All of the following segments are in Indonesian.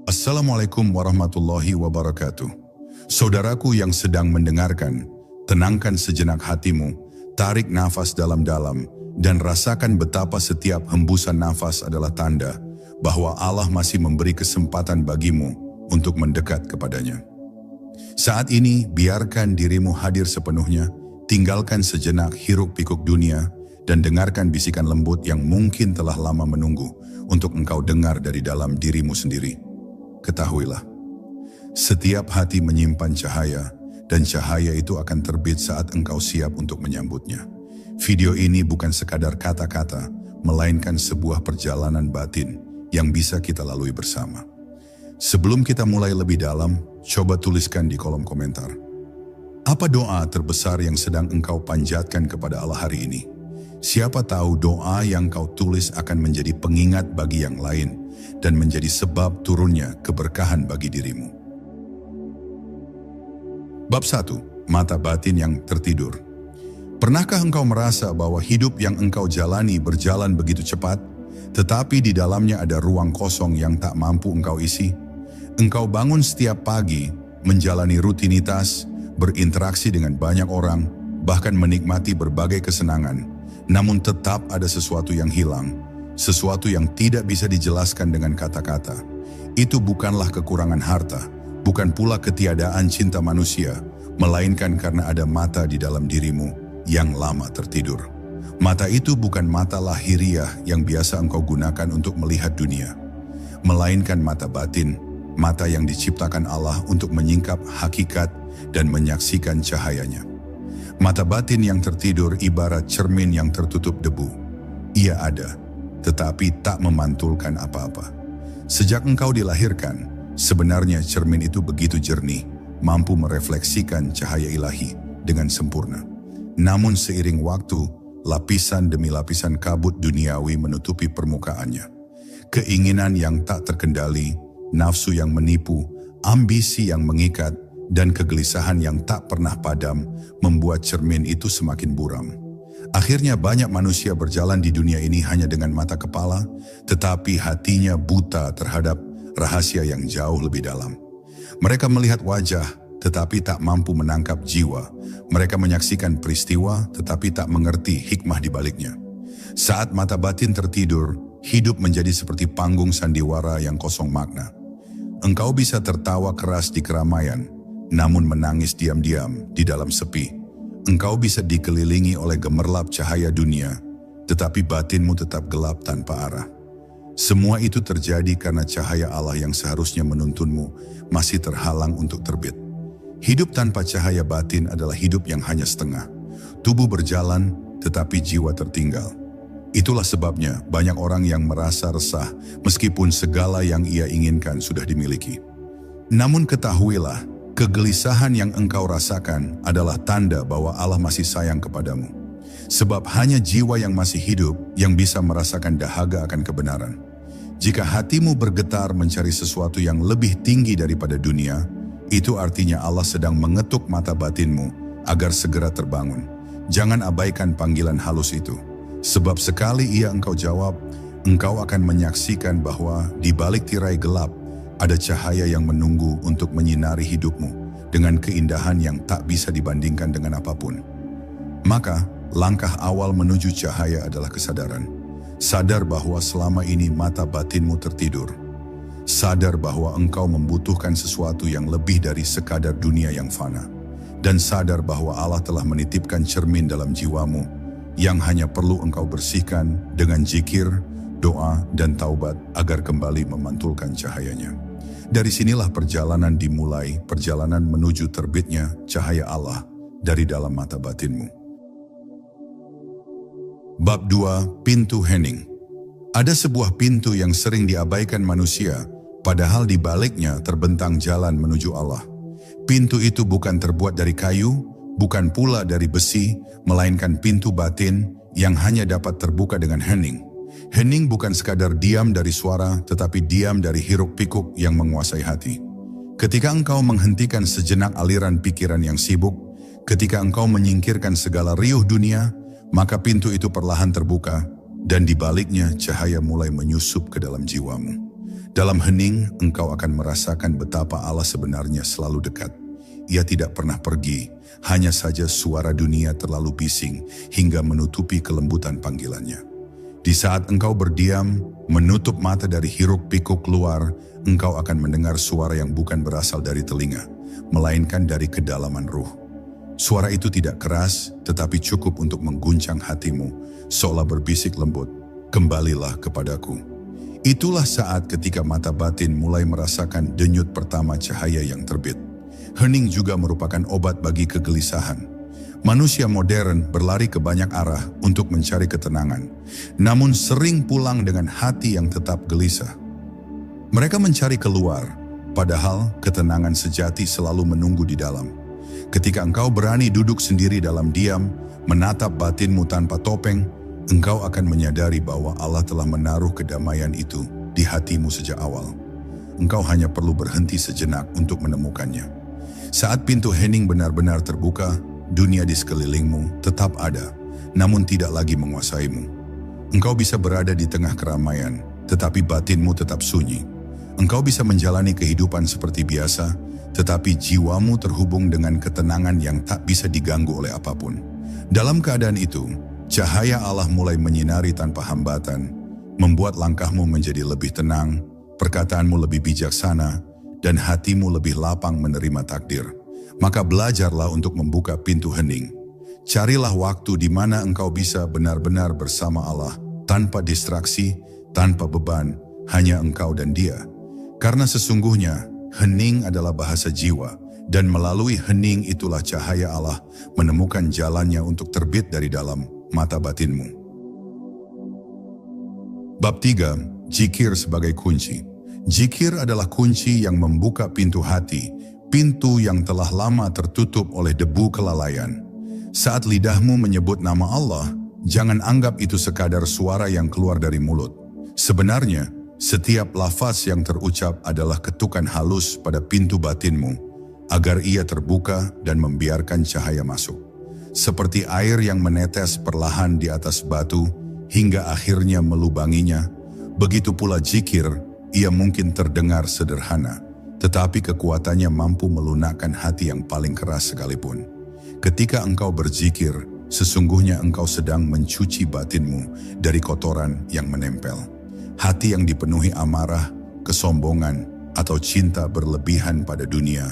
Assalamualaikum warahmatullahi wabarakatuh. Saudaraku yang sedang mendengarkan, tenangkan sejenak hatimu, tarik nafas dalam-dalam, dan rasakan betapa setiap hembusan nafas adalah tanda bahwa Allah masih memberi kesempatan bagimu untuk mendekat kepadanya. Saat ini, biarkan dirimu hadir sepenuhnya, tinggalkan sejenak hiruk-pikuk dunia, dan dengarkan bisikan lembut yang mungkin telah lama menunggu untuk engkau dengar dari dalam dirimu sendiri. Ketahuilah, setiap hati menyimpan cahaya, dan cahaya itu akan terbit saat engkau siap untuk menyambutnya. Video ini bukan sekadar kata-kata, melainkan sebuah perjalanan batin yang bisa kita lalui bersama. Sebelum kita mulai lebih dalam, coba tuliskan di kolom komentar. Apa doa terbesar yang sedang engkau panjatkan kepada Allah hari ini? Siapa tahu doa yang kau tulis akan menjadi pengingat bagi yang lain dan menjadi sebab turunnya keberkahan bagi dirimu. Bab 1. Mata batin yang tertidur. Pernahkah engkau merasa bahwa hidup yang engkau jalani berjalan begitu cepat, tetapi di dalamnya ada ruang kosong yang tak mampu engkau isi? Engkau bangun setiap pagi, menjalani rutinitas, berinteraksi dengan banyak orang, bahkan menikmati berbagai kesenangan. Namun tetap ada sesuatu yang hilang, sesuatu yang tidak bisa dijelaskan dengan kata-kata. Itu bukanlah kekurangan harta, bukan pula ketiadaan cinta manusia, melainkan karena ada mata di dalam dirimu yang lama tertidur. Mata itu bukan mata lahiriah yang biasa engkau gunakan untuk melihat dunia, melainkan mata batin, mata yang diciptakan Allah untuk menyingkap hakikat dan menyaksikan cahayanya. Mata batin yang tertidur ibarat cermin yang tertutup debu. Ia ada, tetapi tak memantulkan apa-apa. Sejak engkau dilahirkan, sebenarnya cermin itu begitu jernih, mampu merefleksikan cahaya ilahi dengan sempurna. Namun seiring waktu, lapisan demi lapisan kabut duniawi menutupi permukaannya. Keinginan yang tak terkendali, nafsu yang menipu, ambisi yang mengikat, dan kegelisahan yang tak pernah padam membuat cermin itu semakin buram. Akhirnya banyak manusia berjalan di dunia ini hanya dengan mata kepala, tetapi hatinya buta terhadap rahasia yang jauh lebih dalam. Mereka melihat wajah, tetapi tak mampu menangkap jiwa. Mereka menyaksikan peristiwa, tetapi tak mengerti hikmah di baliknya. Saat mata batin tertidur, hidup menjadi seperti panggung sandiwara yang kosong makna. Engkau bisa tertawa keras di keramaian, namun menangis diam-diam di dalam sepi. Engkau bisa dikelilingi oleh gemerlap cahaya dunia, tetapi batinmu tetap gelap tanpa arah. Semua itu terjadi karena cahaya Allah yang seharusnya menuntunmu masih terhalang untuk terbit. Hidup tanpa cahaya batin adalah hidup yang hanya setengah. Tubuh berjalan, tetapi jiwa tertinggal. Itulah sebabnya banyak orang yang merasa resah meskipun segala yang ia inginkan sudah dimiliki. Namun ketahuilah, kegelisahan yang engkau rasakan adalah tanda bahwa Allah masih sayang kepadamu. Sebab hanya jiwa yang masih hidup yang bisa merasakan dahaga akan kebenaran. Jika hatimu bergetar mencari sesuatu yang lebih tinggi daripada dunia, itu artinya Allah sedang mengetuk mata batinmu agar segera terbangun. Jangan abaikan panggilan halus itu. Sebab sekali ia engkau jawab, engkau akan menyaksikan bahwa di balik tirai gelap, ada cahaya yang menunggu untuk menyinari hidupmu dengan keindahan yang tak bisa dibandingkan dengan apapun. Maka, langkah awal menuju cahaya adalah kesadaran. Sadar bahwa selama ini mata batinmu tertidur. Sadar bahwa engkau membutuhkan sesuatu yang lebih dari sekadar dunia yang fana. Dan sadar bahwa Allah telah menitipkan cermin dalam jiwamu yang hanya perlu engkau bersihkan dengan zikir, doa, dan taubat agar kembali memantulkan cahayanya. Dari sinilah perjalanan dimulai, perjalanan menuju terbitnya cahaya Allah dari dalam mata batinmu. Bab 2. Pintu Hening. Ada sebuah pintu yang sering diabaikan manusia, padahal di baliknya terbentang jalan menuju Allah. Pintu itu bukan terbuat dari kayu, bukan pula dari besi, melainkan pintu batin yang hanya dapat terbuka dengan hening. Hening bukan sekadar diam dari suara, tetapi diam dari hiruk-pikuk yang menguasai hati. Ketika engkau menghentikan sejenak aliran pikiran yang sibuk, ketika engkau menyingkirkan segala riuh dunia, maka pintu itu perlahan terbuka, dan di baliknya cahaya mulai menyusup ke dalam jiwamu. Dalam hening, engkau akan merasakan betapa Allah sebenarnya selalu dekat. Ia tidak pernah pergi, hanya saja suara dunia terlalu bising hingga menutupi kelembutan panggilannya. Di saat engkau berdiam, menutup mata dari hiruk-pikuk luar, engkau akan mendengar suara yang bukan berasal dari telinga, melainkan dari kedalaman ruh. Suara itu tidak keras, tetapi cukup untuk mengguncang hatimu, seolah berbisik lembut, "Kembalilah kepadaku." Itulah saat ketika mata batin mulai merasakan denyut pertama cahaya yang terbit. Hening juga merupakan obat bagi kegelisahan. Manusia modern berlari ke banyak arah untuk mencari ketenangan, namun sering pulang dengan hati yang tetap gelisah. Mereka mencari keluar, padahal ketenangan sejati selalu menunggu di dalam. Ketika engkau berani duduk sendiri dalam diam, menatap batinmu tanpa topeng, engkau akan menyadari bahwa Allah telah menaruh kedamaian itu di hatimu sejak awal. Engkau hanya perlu berhenti sejenak untuk menemukannya. Saat pintu hening benar-benar terbuka, dunia di sekelilingmu tetap ada, namun tidak lagi menguasaimu. Engkau bisa berada di tengah keramaian, tetapi batinmu tetap sunyi. Engkau bisa menjalani kehidupan seperti biasa, tetapi jiwamu terhubung dengan ketenangan yang tak bisa diganggu oleh apapun. Dalam keadaan itu, cahaya Allah mulai menyinari tanpa hambatan, membuat langkahmu menjadi lebih tenang, perkataanmu lebih bijaksana, dan hatimu lebih lapang menerima takdir. Maka belajarlah untuk membuka pintu hening. Carilah waktu di mana engkau bisa benar-benar bersama Allah, tanpa distraksi, tanpa beban, hanya engkau dan Dia. Karena sesungguhnya, hening adalah bahasa jiwa, dan melalui hening itulah cahaya Allah menemukan jalannya untuk terbit dari dalam mata batinmu. Bab 3. Zikir sebagai kunci. Zikir adalah kunci yang membuka pintu hati, pintu yang telah lama tertutup oleh debu kelalaian. Saat lidahmu menyebut nama Allah, jangan anggap itu sekadar suara yang keluar dari mulut. Sebenarnya, setiap lafaz yang terucap adalah ketukan halus pada pintu batinmu, agar ia terbuka dan membiarkan cahaya masuk. Seperti air yang menetes perlahan di atas batu hingga akhirnya melubanginya, begitu pula zikir, ia mungkin terdengar sederhana, tetapi kekuatannya mampu melunakkan hati yang paling keras sekalipun. Ketika engkau berzikir, sesungguhnya engkau sedang mencuci batinmu dari kotoran yang menempel. Hati yang dipenuhi amarah, kesombongan, atau cinta berlebihan pada dunia,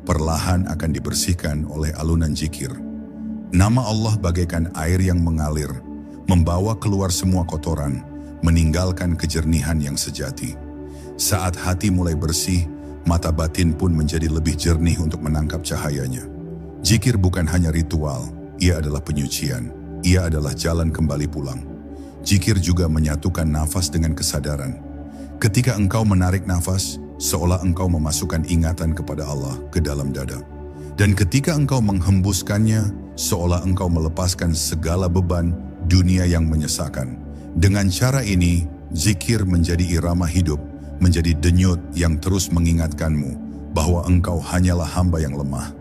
perlahan akan dibersihkan oleh alunan zikir. Nama Allah bagaikan air yang mengalir, membawa keluar semua kotoran, meninggalkan kejernihan yang sejati. Saat hati mulai bersih, mata batin pun menjadi lebih jernih untuk menangkap cahayanya. Zikir bukan hanya ritual, ia adalah penyucian, ia adalah jalan kembali pulang. Zikir juga menyatukan nafas dengan kesadaran. Ketika engkau menarik nafas, seolah engkau memasukkan ingatan kepada Allah ke dalam dada. Dan ketika engkau menghembuskannya, seolah engkau melepaskan segala beban dunia yang menyesakan. Dengan cara ini, zikir menjadi irama hidup, menjadi denyut yang terus mengingatkanmu bahwa engkau hanyalah hamba yang lemah.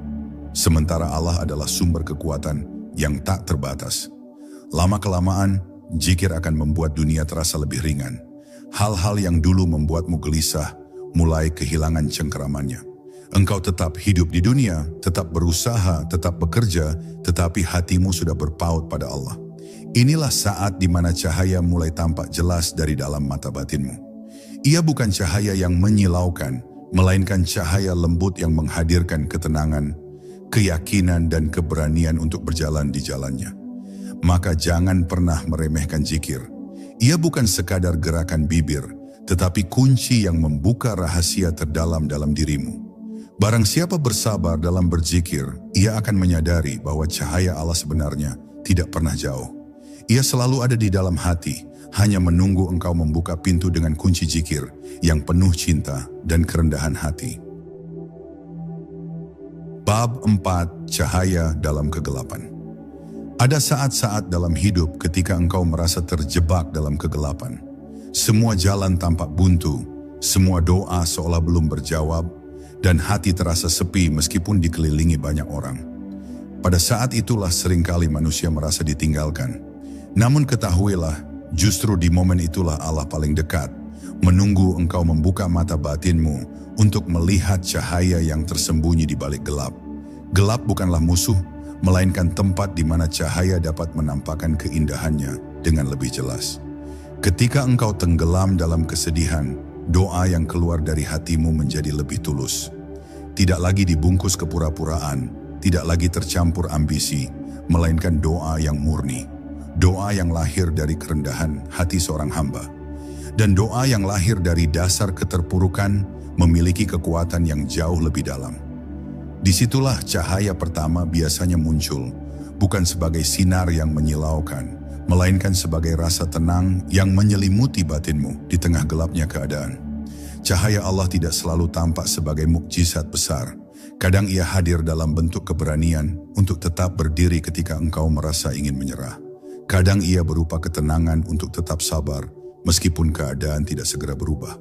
Sementara Allah adalah sumber kekuatan yang tak terbatas. Lama-kelamaan, zikir akan membuat dunia terasa lebih ringan. Hal-hal yang dulu membuatmu gelisah mulai kehilangan cengkeramannya. Engkau tetap hidup di dunia, tetap berusaha, tetap bekerja, tetapi hatimu sudah berpaut pada Allah. Inilah saat di mana cahaya mulai tampak jelas dari dalam mata batinmu. Ia bukan cahaya yang menyilaukan, melainkan cahaya lembut yang menghadirkan ketenangan, keyakinan dan keberanian untuk berjalan di jalannya. Maka jangan pernah meremehkan zikir. Ia bukan sekadar gerakan bibir, tetapi kunci yang membuka rahasia terdalam dalam dirimu. Barang siapa bersabar dalam berzikir, ia akan menyadari bahwa cahaya Allah sebenarnya tidak pernah jauh. Ia selalu ada di dalam hati, hanya menunggu engkau membuka pintu dengan kunci zikir yang penuh cinta dan kerendahan hati. Bab 4. Cahaya dalam kegelapan. Ada saat-saat dalam hidup ketika engkau merasa terjebak dalam kegelapan. Semua jalan tampak buntu, semua doa seolah belum berjawab, dan hati terasa sepi meskipun dikelilingi banyak orang. Pada saat itulah seringkali manusia merasa ditinggalkan. Namun ketahuilah, justru di momen itulah Allah paling dekat, menunggu engkau membuka mata batinmu untuk melihat cahaya yang tersembunyi di balik gelap. Gelap bukanlah musuh, melainkan tempat di mana cahaya dapat menampakkan keindahannya dengan lebih jelas. Ketika engkau tenggelam dalam kesedihan, doa yang keluar dari hatimu menjadi lebih tulus. Tidak lagi dibungkus kepura-puraan, tidak lagi tercampur ambisi, melainkan doa yang murni. Doa yang lahir dari kerendahan hati seorang hamba. Dan doa yang lahir dari dasar keterpurukan memiliki kekuatan yang jauh lebih dalam. Disitulah cahaya pertama biasanya muncul, bukan sebagai sinar yang menyilaukan, melainkan sebagai rasa tenang yang menyelimuti batinmu di tengah gelapnya keadaan. Cahaya Allah tidak selalu tampak sebagai mukjizat besar. Kadang ia hadir dalam bentuk keberanian untuk tetap berdiri ketika engkau merasa ingin menyerah. Kadang ia berupa ketenangan untuk tetap sabar, meskipun keadaan tidak segera berubah.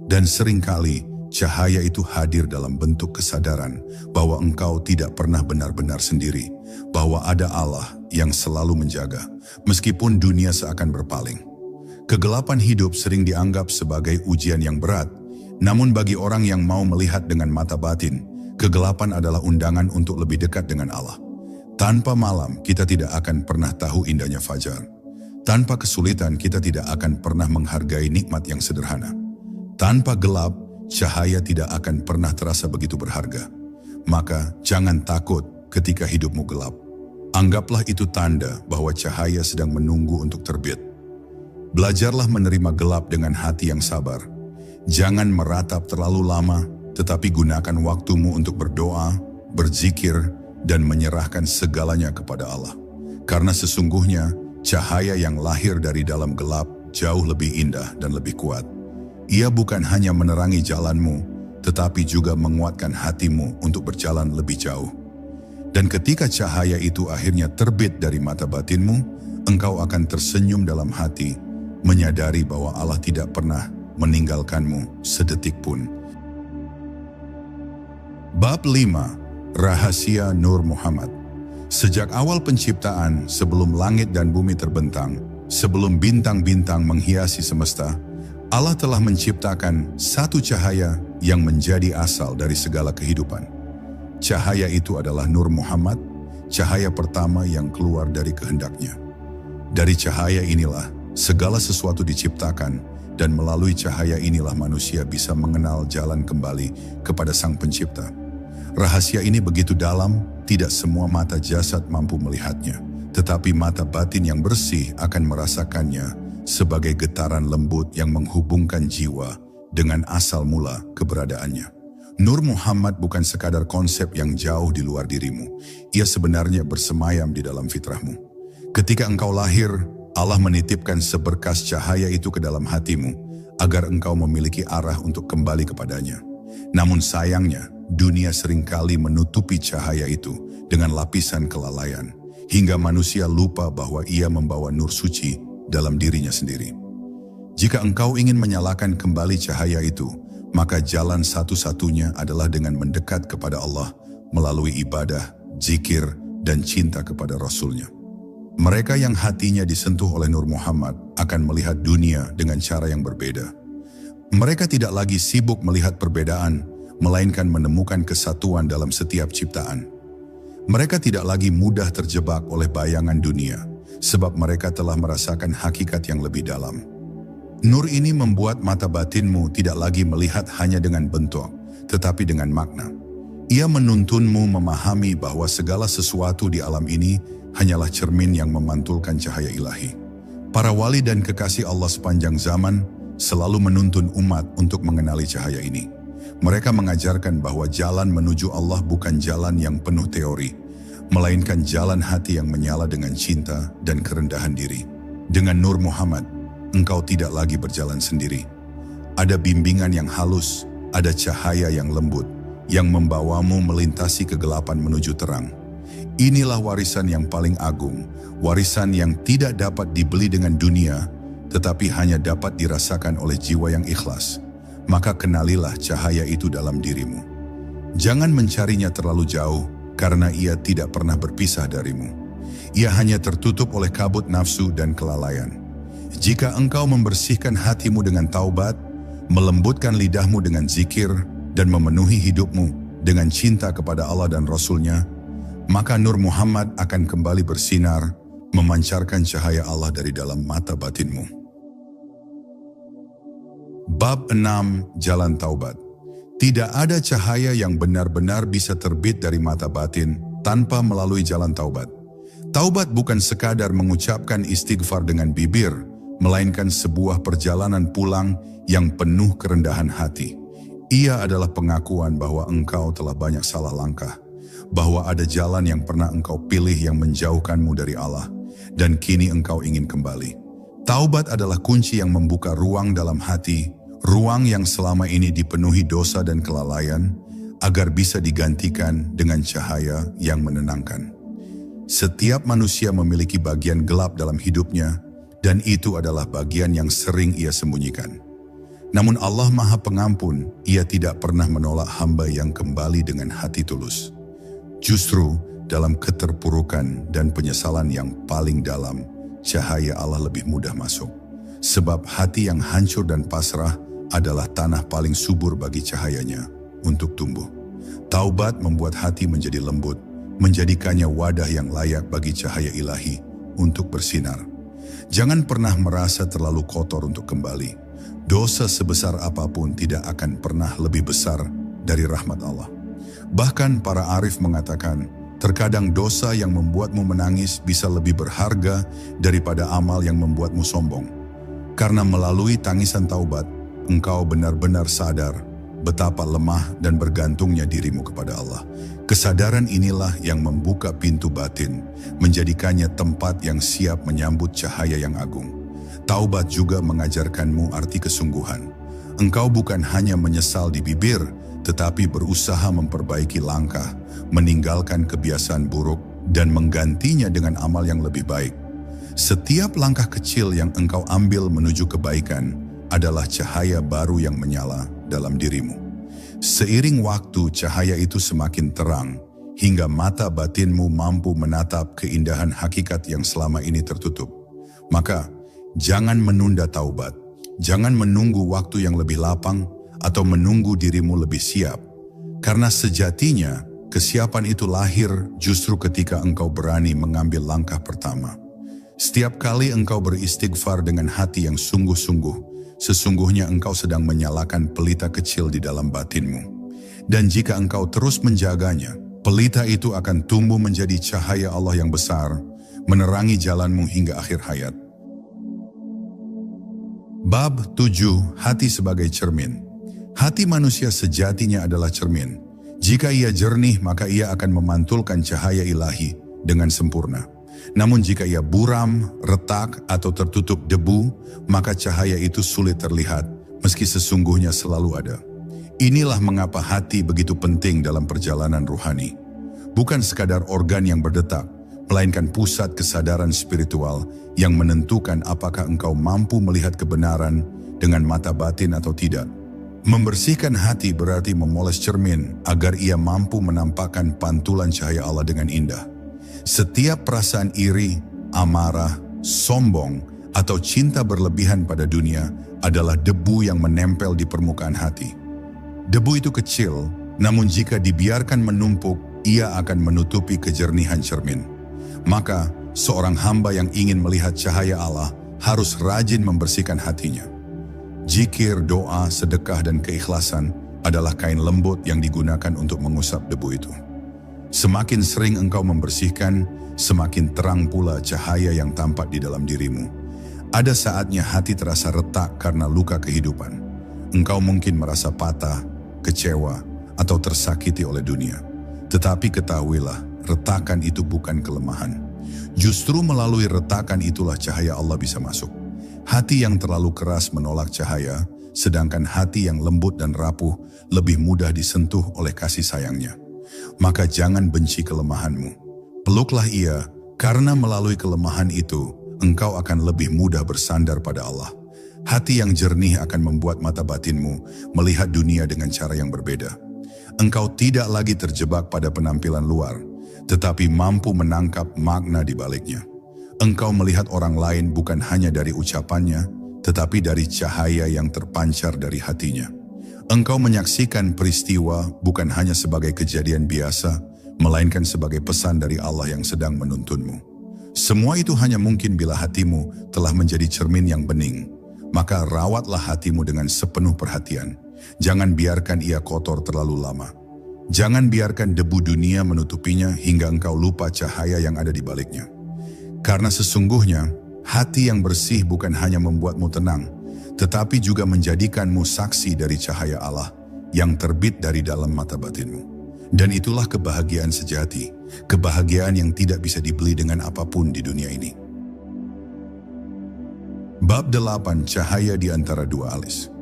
Dan seringkali cahaya itu hadir dalam bentuk kesadaran bahwa engkau tidak pernah benar-benar sendiri, bahwa ada Allah yang selalu menjaga, meskipun dunia seakan berpaling. Kegelapan hidup sering dianggap sebagai ujian yang berat, namun bagi orang yang mau melihat dengan mata batin, kegelapan adalah undangan untuk lebih dekat dengan Allah. Tanpa malam, kita tidak akan pernah tahu indahnya fajar. Tanpa kesulitan, kita tidak akan pernah menghargai nikmat yang sederhana. Tanpa gelap, cahaya tidak akan pernah terasa begitu berharga. Maka, jangan takut ketika hidupmu gelap. Anggaplah itu tanda bahwa cahaya sedang menunggu untuk terbit. Belajarlah menerima gelap dengan hati yang sabar. Jangan meratap terlalu lama, tetapi gunakan waktumu untuk berdoa, berzikir, dan menyerahkan segalanya kepada Allah. Karena sesungguhnya, cahaya yang lahir dari dalam gelap jauh lebih indah dan lebih kuat. Ia bukan hanya menerangi jalanmu, tetapi juga menguatkan hatimu untuk berjalan lebih jauh. Dan ketika cahaya itu akhirnya terbit dari mata batinmu, engkau akan tersenyum dalam hati, menyadari bahwa Allah tidak pernah meninggalkanmu sedetik pun. Bab 5. Rahasia Nur Muhammad. Sejak awal penciptaan, sebelum langit dan bumi terbentang, sebelum bintang-bintang menghiasi semesta, Allah telah menciptakan satu cahaya yang menjadi asal dari segala kehidupan. Cahaya itu adalah Nur Muhammad, cahaya pertama yang keluar dari kehendaknya. Dari cahaya inilah segala sesuatu diciptakan, dan melalui cahaya inilah manusia bisa mengenal jalan kembali kepada Sang Pencipta. Rahasia ini begitu dalam, tidak semua mata jasad mampu melihatnya, tetapi mata batin yang bersih akan merasakannya sebagai getaran lembut yang menghubungkan jiwa dengan asal mula keberadaannya. Nur Muhammad bukan sekadar konsep yang jauh di luar dirimu, ia sebenarnya bersemayam di dalam fitrahmu. Ketika engkau lahir, Allah menitipkan seberkas cahaya itu ke dalam hatimu, agar engkau memiliki arah untuk kembali kepadanya. Namun sayangnya, dunia seringkali menutupi cahaya itu dengan lapisan kelalaian, hingga manusia lupa bahwa ia membawa nur suci dalam dirinya sendiri. Jika engkau ingin menyalakan kembali cahaya itu, maka jalan satu-satunya adalah dengan mendekat kepada Allah melalui ibadah, zikir, dan cinta kepada Rasul-Nya. Mereka yang hatinya disentuh oleh Nur Muhammad akan melihat dunia dengan cara yang berbeda. Mereka tidak lagi sibuk melihat perbedaan, melainkan menemukan kesatuan dalam setiap ciptaan. Mereka tidak lagi mudah terjebak oleh bayangan dunia, sebab mereka telah merasakan hakikat yang lebih dalam. Nur ini membuat mata batinmu tidak lagi melihat hanya dengan bentuk, tetapi dengan makna. Ia menuntunmu memahami bahwa segala sesuatu di alam ini hanyalah cermin yang memantulkan cahaya ilahi. Para wali dan kekasih Allah sepanjang zaman selalu menuntun umat untuk mengenali cahaya ini. Mereka mengajarkan bahwa jalan menuju Allah bukan jalan yang penuh teori, melainkan jalan hati yang menyala dengan cinta dan kerendahan diri. Dengan Nur Muhammad, engkau tidak lagi berjalan sendiri. Ada bimbingan yang halus, ada cahaya yang lembut, yang membawamu melintasi kegelapan menuju terang. Inilah warisan yang paling agung, warisan yang tidak dapat dibeli dengan dunia, tetapi hanya dapat dirasakan oleh jiwa yang ikhlas. Maka kenalilah cahaya itu dalam dirimu. Jangan mencarinya terlalu jauh, karena ia tidak pernah berpisah darimu. Ia hanya tertutup oleh kabut nafsu dan kelalaian. Jika engkau membersihkan hatimu dengan taubat, melembutkan lidahmu dengan zikir, dan memenuhi hidupmu dengan cinta kepada Allah dan Rasul-Nya, maka Nur Muhammad akan kembali bersinar, memancarkan cahaya Allah dari dalam mata batinmu. Bab 6. Jalan Taubat. Tidak ada cahaya yang benar-benar bisa terbit dari mata batin tanpa melalui jalan taubat. Taubat bukan sekadar mengucapkan istighfar dengan bibir, melainkan sebuah perjalanan pulang yang penuh kerendahan hati. Ia adalah pengakuan bahwa engkau telah banyak salah langkah, bahwa ada jalan yang pernah engkau pilih yang menjauhkanmu dari Allah, dan kini engkau ingin kembali. Taubat adalah kunci yang membuka ruang dalam hati, ruang yang selama ini dipenuhi dosa dan kelalaian, agar bisa digantikan dengan cahaya yang menenangkan. Setiap manusia memiliki bagian gelap dalam hidupnya, dan itu adalah bagian yang sering ia sembunyikan. Namun Allah Maha Pengampun, Ia tidak pernah menolak hamba yang kembali dengan hati tulus. Justru dalam keterpurukan dan penyesalan yang paling dalam, cahaya Allah lebih mudah masuk. Sebab hati yang hancur dan pasrah adalah tanah paling subur bagi cahayanya untuk tumbuh. Taubat membuat hati menjadi lembut, menjadikannya wadah yang layak bagi cahaya ilahi untuk bersinar. Jangan pernah merasa terlalu kotor untuk kembali. Dosa sebesar apapun tidak akan pernah lebih besar dari rahmat Allah. Bahkan para arif mengatakan, terkadang dosa yang membuatmu menangis bisa lebih berharga daripada amal yang membuatmu sombong. Karena melalui tangisan taubat, engkau benar-benar sadar betapa lemah dan bergantungnya dirimu kepada Allah. Kesadaran inilah yang membuka pintu batin, menjadikannya tempat yang siap menyambut cahaya yang agung. Taubat juga mengajarkanmu arti kesungguhan. Engkau bukan hanya menyesal di bibir, tetapi berusaha memperbaiki langkah, meninggalkan kebiasaan buruk, dan menggantinya dengan amal yang lebih baik. Setiap langkah kecil yang engkau ambil menuju kebaikan adalah cahaya baru yang menyala dalam dirimu. Seiring waktu, cahaya itu semakin terang, hingga mata batinmu mampu menatap keindahan hakikat yang selama ini tertutup. Maka, jangan menunda taubat, jangan menunggu waktu yang lebih lapang, atau menunggu dirimu lebih siap. Karena sejatinya, kesiapan itu lahir justru ketika engkau berani mengambil langkah pertama. Setiap kali engkau beristighfar dengan hati yang sungguh-sungguh, sesungguhnya engkau sedang menyalakan pelita kecil di dalam batinmu. Dan jika engkau terus menjaganya, pelita itu akan tumbuh menjadi cahaya Allah yang besar, menerangi jalanmu hingga akhir hayat. Bab 7. Hati sebagai cermin. Hati manusia sejatinya adalah cermin. Jika ia jernih, maka ia akan memantulkan cahaya ilahi dengan sempurna. Namun jika ia buram, retak, atau tertutup debu, maka cahaya itu sulit terlihat, meski sesungguhnya selalu ada. Inilah mengapa hati begitu penting dalam perjalanan ruhani. Bukan sekadar organ yang berdetak, melainkan pusat kesadaran spiritual yang menentukan apakah engkau mampu melihat kebenaran dengan mata batin atau tidak. Membersihkan hati berarti memoles cermin agar ia mampu menampakkan pantulan cahaya Allah dengan indah. Setiap perasaan iri, amarah, sombong, atau cinta berlebihan pada dunia adalah debu yang menempel di permukaan hati. Debu itu kecil, namun jika dibiarkan menumpuk, ia akan menutupi kejernihan cermin. Maka, seorang hamba yang ingin melihat cahaya Allah harus rajin membersihkan hatinya. Zikir, doa, sedekah, dan keikhlasan adalah kain lembut yang digunakan untuk mengusap debu itu. Semakin sering engkau membersihkan, semakin terang pula cahaya yang tampak di dalam dirimu. Ada saatnya hati terasa retak karena luka kehidupan. Engkau mungkin merasa patah, kecewa, atau tersakiti oleh dunia. Tetapi ketahuilah, retakan itu bukan kelemahan. Justru melalui retakan itulah cahaya Allah bisa masuk. Hati yang terlalu keras menolak cahaya, sedangkan hati yang lembut dan rapuh lebih mudah disentuh oleh kasih sayangnya. Maka jangan benci kelemahanmu. Peluklah ia, karena melalui kelemahan itu, engkau akan lebih mudah bersandar pada Allah. Hati yang jernih akan membuat mata batinmu melihat dunia dengan cara yang berbeda. Engkau tidak lagi terjebak pada penampilan luar, tetapi mampu menangkap makna di baliknya. Engkau melihat orang lain bukan hanya dari ucapannya, tetapi dari cahaya yang terpancar dari hatinya. Engkau menyaksikan peristiwa bukan hanya sebagai kejadian biasa, melainkan sebagai pesan dari Allah yang sedang menuntunmu. Semua itu hanya mungkin bila hatimu telah menjadi cermin yang bening. Maka rawatlah hatimu dengan sepenuh perhatian. Jangan biarkan ia kotor terlalu lama. Jangan biarkan debu dunia menutupinya hingga engkau lupa cahaya yang ada di baliknya. Karena sesungguhnya, hati yang bersih bukan hanya membuatmu tenang, tetapi juga menjadikanmu saksi dari cahaya Allah yang terbit dari dalam mata batinmu. Dan itulah kebahagiaan sejati, kebahagiaan yang tidak bisa dibeli dengan apapun di dunia ini. Bab 8, cahaya di antara dua alis.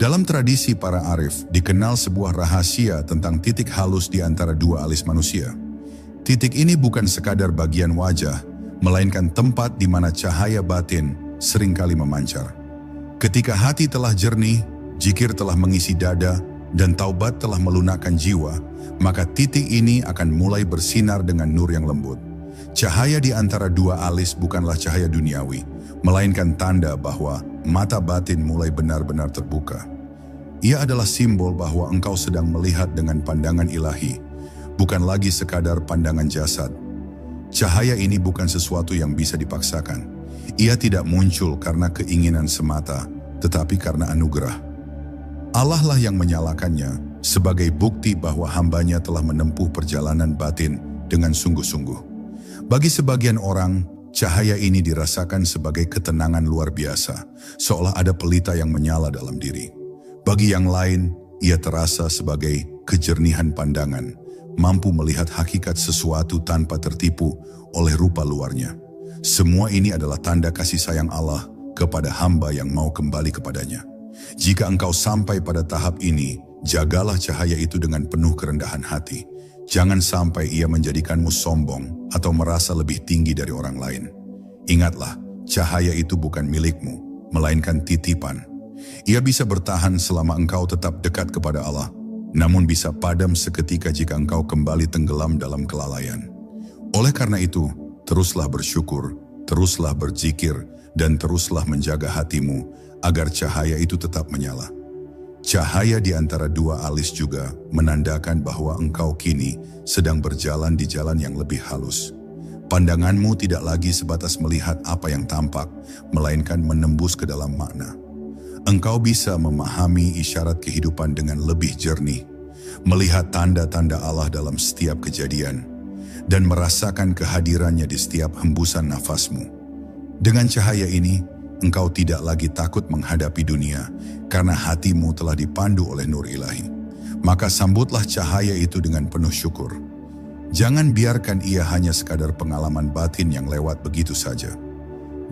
Dalam tradisi para arif, dikenal sebuah rahasia tentang titik halus di antara dua alis manusia. Titik ini bukan sekadar bagian wajah, melainkan tempat di mana cahaya batin seringkali memancar. Ketika hati telah jernih, zikir telah mengisi dada, dan taubat telah melunakkan jiwa, maka titik ini akan mulai bersinar dengan nur yang lembut. Cahaya di antara dua alis bukanlah cahaya duniawi, melainkan tanda bahwa mata batin mulai benar-benar terbuka. Ia adalah simbol bahwa engkau sedang melihat dengan pandangan ilahi, bukan lagi sekadar pandangan jasad. Cahaya ini bukan sesuatu yang bisa dipaksakan. Ia tidak muncul karena keinginan semata, tetapi karena anugerah. Allah lah yang menyalakannya sebagai bukti bahwa hambanya telah menempuh perjalanan batin dengan sungguh-sungguh. Bagi sebagian orang, cahaya ini dirasakan sebagai ketenangan luar biasa, seolah ada pelita yang menyala dalam diri. Bagi yang lain, ia terasa sebagai kejernihan pandangan, mampu melihat hakikat sesuatu tanpa tertipu oleh rupa luarnya. Semua ini adalah tanda kasih sayang Allah kepada hamba yang mau kembali kepadanya. Jika engkau sampai pada tahap ini, jagalah cahaya itu dengan penuh kerendahan hati. Jangan sampai ia menjadikanmu sombong atau merasa lebih tinggi dari orang lain. Ingatlah, cahaya itu bukan milikmu, melainkan titipan. Ia bisa bertahan selama engkau tetap dekat kepada Allah, namun bisa padam seketika jika engkau kembali tenggelam dalam kelalaian. Oleh karena itu, teruslah bersyukur, teruslah berzikir, dan teruslah menjaga hatimu agar cahaya itu tetap menyala. Cahaya di antara dua alis juga menandakan bahwa engkau kini sedang berjalan di jalan yang lebih halus. Pandanganmu tidak lagi sebatas melihat apa yang tampak, melainkan menembus ke dalam makna. Engkau bisa memahami isyarat kehidupan dengan lebih jernih, melihat tanda-tanda Allah dalam setiap kejadian, dan merasakan kehadirannya di setiap hembusan nafasmu. Dengan cahaya ini, engkau tidak lagi takut menghadapi dunia, karena hatimu telah dipandu oleh nur ilahi. Maka sambutlah cahaya itu dengan penuh syukur. Jangan biarkan ia hanya sekadar pengalaman batin yang lewat begitu saja.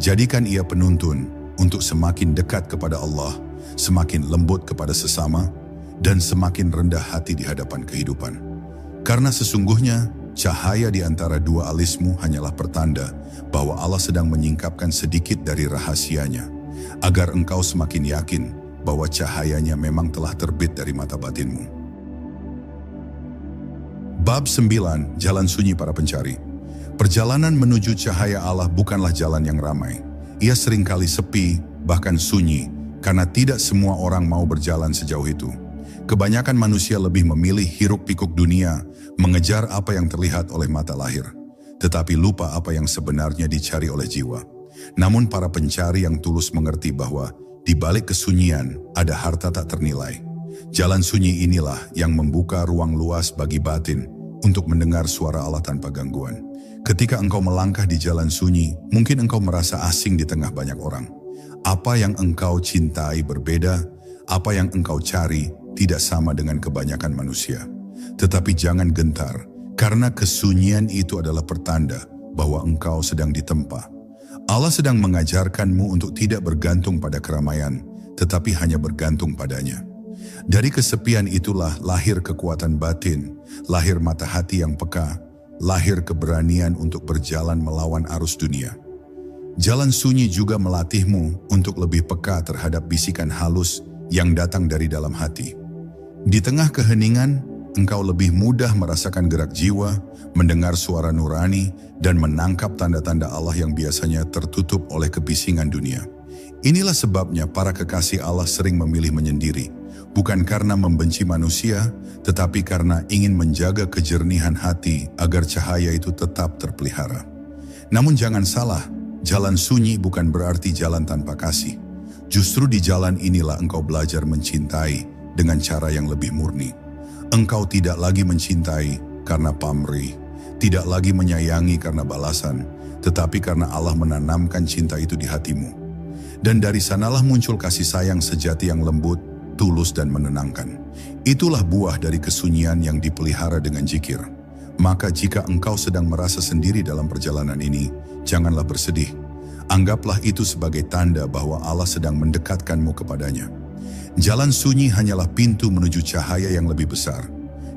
Jadikan ia penuntun untuk semakin dekat kepada Allah, semakin lembut kepada sesama, dan semakin rendah hati di hadapan kehidupan. Karena sesungguhnya, cahaya di antara dua alismu hanyalah pertanda bahwa Allah sedang menyingkapkan sedikit dari rahasianya, agar engkau semakin yakin bahwa cahayanya memang telah terbit dari mata batinmu. Bab 9, jalan sunyi para pencari. Perjalanan menuju cahaya Allah bukanlah jalan yang ramai. Ia seringkali sepi, bahkan sunyi, karena tidak semua orang mau berjalan sejauh itu. Kebanyakan manusia lebih memilih hiruk-pikuk dunia, mengejar apa yang terlihat oleh mata lahir, tetapi lupa apa yang sebenarnya dicari oleh jiwa. Namun para pencari yang tulus mengerti bahwa di balik kesunyian ada harta tak ternilai. Jalan sunyi inilah yang membuka ruang luas bagi batin untuk mendengar suara Allah tanpa gangguan. Ketika engkau melangkah di jalan sunyi, mungkin engkau merasa asing di tengah banyak orang. Apa yang engkau cintai berbeda, apa yang engkau cari tidak sama dengan kebanyakan manusia. Tetapi jangan gentar, karena kesunyian itu adalah pertanda bahwa engkau sedang ditempa. Allah sedang mengajarkanmu untuk tidak bergantung pada keramaian, tetapi hanya bergantung padanya. Dari kesepian itulah lahir kekuatan batin, lahir mata hati yang peka, lahir keberanian untuk berjalan melawan arus dunia. Jalan sunyi juga melatihmu untuk lebih peka terhadap bisikan halus yang datang dari dalam hati. Di tengah keheningan, engkau lebih mudah merasakan gerak jiwa, mendengar suara nurani, dan menangkap tanda-tanda Allah yang biasanya tertutup oleh kebisingan dunia. Inilah sebabnya para kekasih Allah sering memilih menyendiri, bukan karena membenci manusia, tetapi karena ingin menjaga kejernihan hati agar cahaya itu tetap terpelihara. Namun jangan salah, jalan sunyi bukan berarti jalan tanpa kasih. Justru di jalan inilah engkau belajar mencintai dengan cara yang lebih murni. Engkau tidak lagi mencintai karena pamrih, tidak lagi menyayangi karena balasan, tetapi karena Allah menanamkan cinta itu di hatimu. Dan dari sanalah muncul kasih sayang sejati yang lembut, tulus dan menenangkan. Itulah buah dari kesunyian yang dipelihara dengan zikir. Maka jika engkau sedang merasa sendiri dalam perjalanan ini, janganlah bersedih. Anggaplah itu sebagai tanda bahwa Allah sedang mendekatkanmu kepadanya. Jalan sunyi hanyalah pintu menuju cahaya yang lebih besar.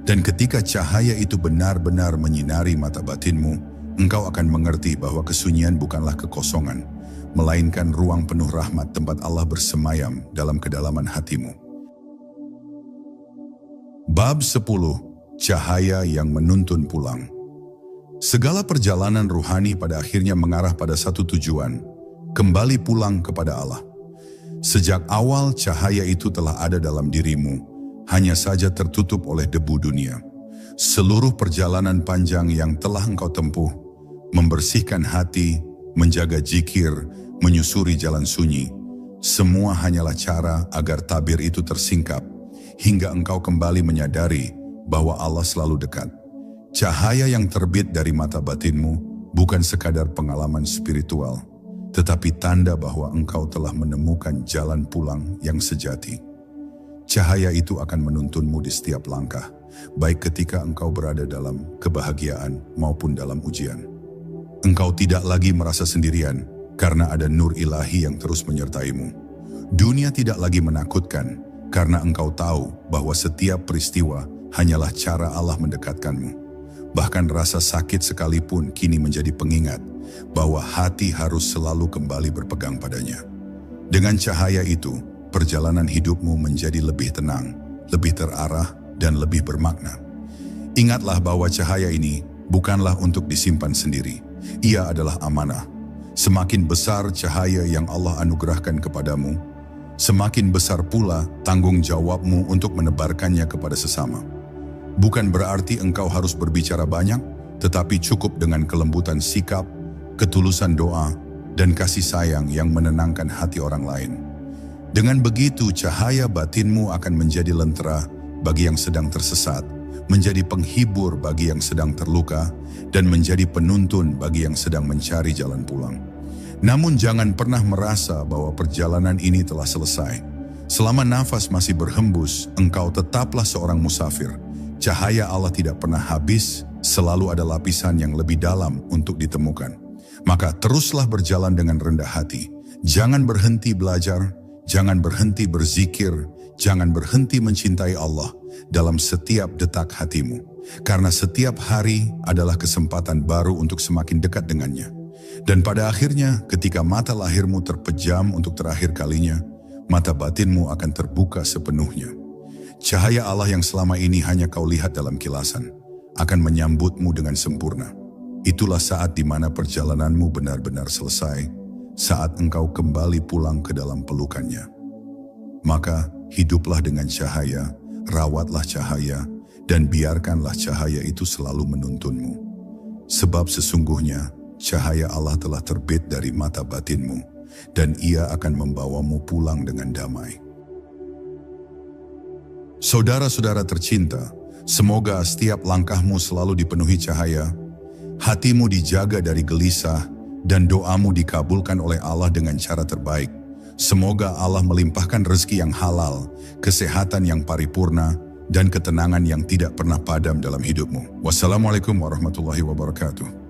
Dan ketika cahaya itu benar-benar menyinari mata batinmu, engkau akan mengerti bahwa kesunyian bukanlah kekosongan, melainkan ruang penuh rahmat tempat Allah bersemayam dalam kedalaman hatimu. Bab 10. Cahaya yang menuntun pulang. Segala perjalanan ruhani pada akhirnya mengarah pada satu tujuan, kembali pulang kepada Allah. Sejak awal cahaya itu telah ada dalam dirimu, hanya saja tertutup oleh debu dunia. Seluruh perjalanan panjang yang telah engkau tempuh, membersihkan hati, menjaga zikir, menyusuri jalan sunyi, semua hanyalah cara agar tabir itu tersingkap, hingga engkau kembali menyadari bahwa Allah selalu dekat. Cahaya yang terbit dari mata batinmu bukan sekadar pengalaman spiritual, tetapi tanda bahwa engkau telah menemukan jalan pulang yang sejati. Cahaya itu akan menuntunmu di setiap langkah, baik ketika engkau berada dalam kebahagiaan maupun dalam ujian. Engkau tidak lagi merasa sendirian, karena ada nur ilahi yang terus menyertaimu. Dunia tidak lagi menakutkan, karena engkau tahu bahwa setiap peristiwa hanyalah cara Allah mendekatkanmu. Bahkan rasa sakit sekalipun kini menjadi pengingat bahwa hati harus selalu kembali berpegang padanya. Dengan cahaya itu, perjalanan hidupmu menjadi lebih tenang, lebih terarah, dan lebih bermakna. Ingatlah bahwa cahaya ini bukanlah untuk disimpan sendiri. Ia adalah amanah. Semakin besar cahaya yang Allah anugerahkan kepadamu, semakin besar pula tanggung jawabmu untuk menebarkannya kepada sesama. Bukan berarti engkau harus berbicara banyak, tetapi cukup dengan kelembutan sikap, ketulusan doa, dan kasih sayang yang menenangkan hati orang lain. Dengan begitu, cahaya batinmu akan menjadi lentera bagi yang sedang tersesat, menjadi penghibur bagi yang sedang terluka, dan menjadi penuntun bagi yang sedang mencari jalan pulang. Namun jangan pernah merasa bahwa perjalanan ini telah selesai. Selama nafas masih berhembus, engkau tetaplah seorang musafir. Cahaya Allah tidak pernah habis, selalu ada lapisan yang lebih dalam untuk ditemukan. Maka teruslah berjalan dengan rendah hati. Jangan berhenti belajar, jangan berhenti berzikir, jangan berhenti mencintai Allah dalam setiap detak hatimu. Karena setiap hari adalah kesempatan baru untuk semakin dekat dengannya. Dan pada akhirnya, ketika mata lahirmu terpejam untuk terakhir kalinya, mata batinmu akan terbuka sepenuhnya. Cahaya Allah yang selama ini hanya kau lihat dalam kilasan, akan menyambutmu dengan sempurna. Itulah saat di mana perjalananmu benar-benar selesai, saat engkau kembali pulang ke dalam pelukannya. Maka hiduplah dengan cahaya, rawatlah cahaya, dan biarkanlah cahaya itu selalu menuntunmu. Sebab sesungguhnya cahaya Allah telah terbit dari mata batinmu, dan ia akan membawamu pulang dengan damai. Saudara-saudara tercinta, semoga setiap langkahmu selalu dipenuhi cahaya, hatimu dijaga dari gelisah, dan doamu dikabulkan oleh Allah dengan cara terbaik. Semoga Allah melimpahkan rezeki yang halal, kesehatan yang paripurna, dan ketenangan yang tidak pernah padam dalam hidupmu. Wassalamualaikum warahmatullahi wabarakatuh.